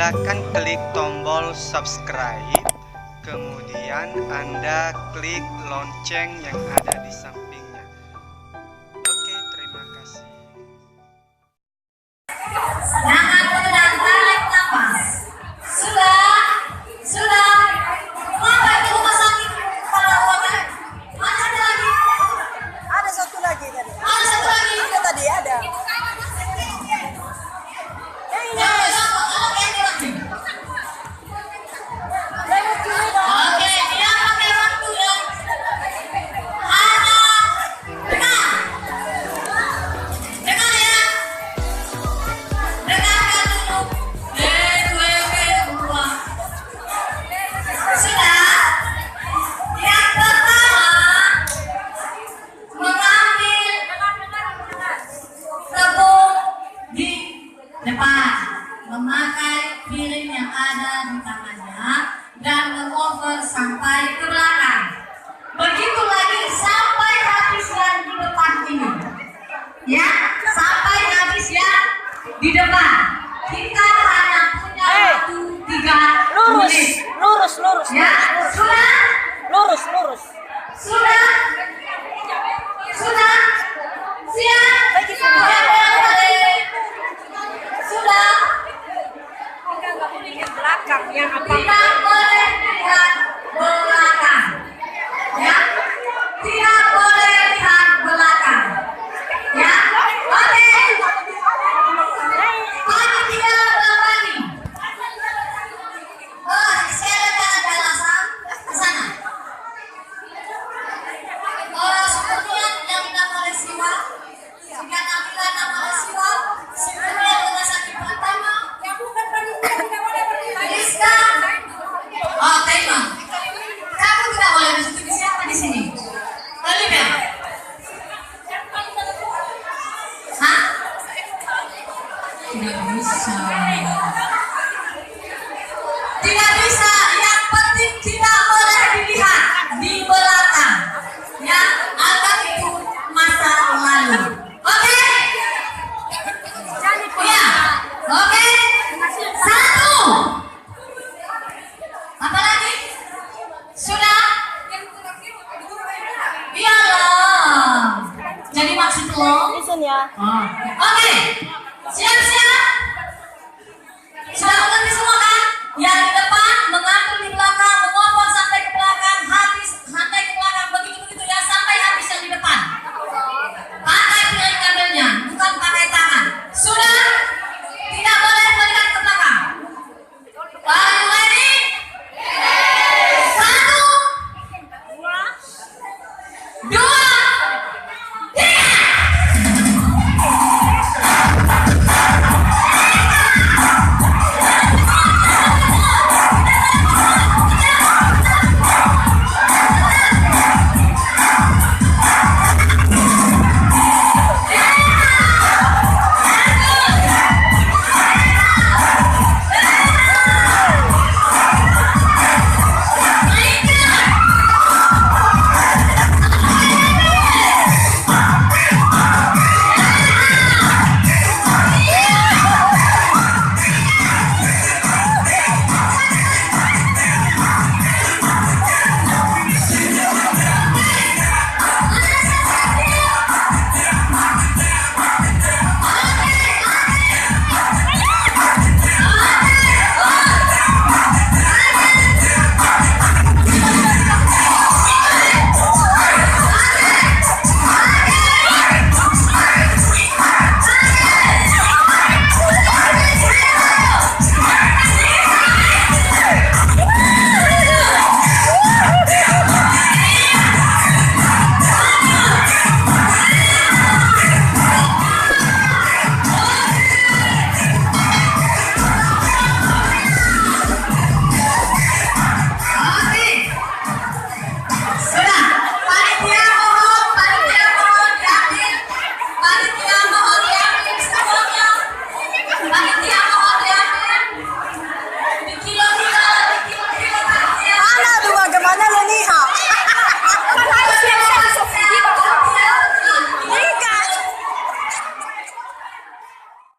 silakan klik tombol subscribe, kemudian Anda klik lonceng yang ada di sampingnya. Oke, terima kasih. Jangan dan tarik nafas. Sudah. Kenapa itu rumah sakit pahlawannya? Mana ada lagi? Ada satu lagi tadi. Ada satu lagi. Ada tadi ada. Oke, dia pakai waktu ya. Ada. Dengar ya. Dengarkan dulu. Dua. Sudah. Yang pertama, mengambil tepung di depan, memakai piring yang ada di tangannya dan mengoper sampai ke belakang. Begitu lagi sampai habis yang di depan ini. Ya, sampai habis yang di depan. Kita hanya punya waktu 3 menit. Lurus. Ya, sudah? Lurus. Sudah? Siap? Sudah? Belakang yang apa? Tidak boleh lihat belakang. Ya? Tidak boleh lihat belakang. Ya? Oke. Panitia berani. Silakan jelasan ke sana. Sepertinya yang nama Siwa. Jika tampilan nama Siwa, sebenarnya rumah sakit pertama. Yang bukan panitia tidak boleh berdiri. Rizka. Oh, Tema. Kamu tidak boleh bersetuju siapa di sini? Olivia. Hah? Tidak bisa. Tidak bisa. Yang penting tidak boleh dilihat di belakang. Ya, agar itu masa lalu. Oke? Ya. Oke. 1. Apa lagi? Sudah? Iyalah. Jadi maksud lo? Listen ya. Oke. Siap.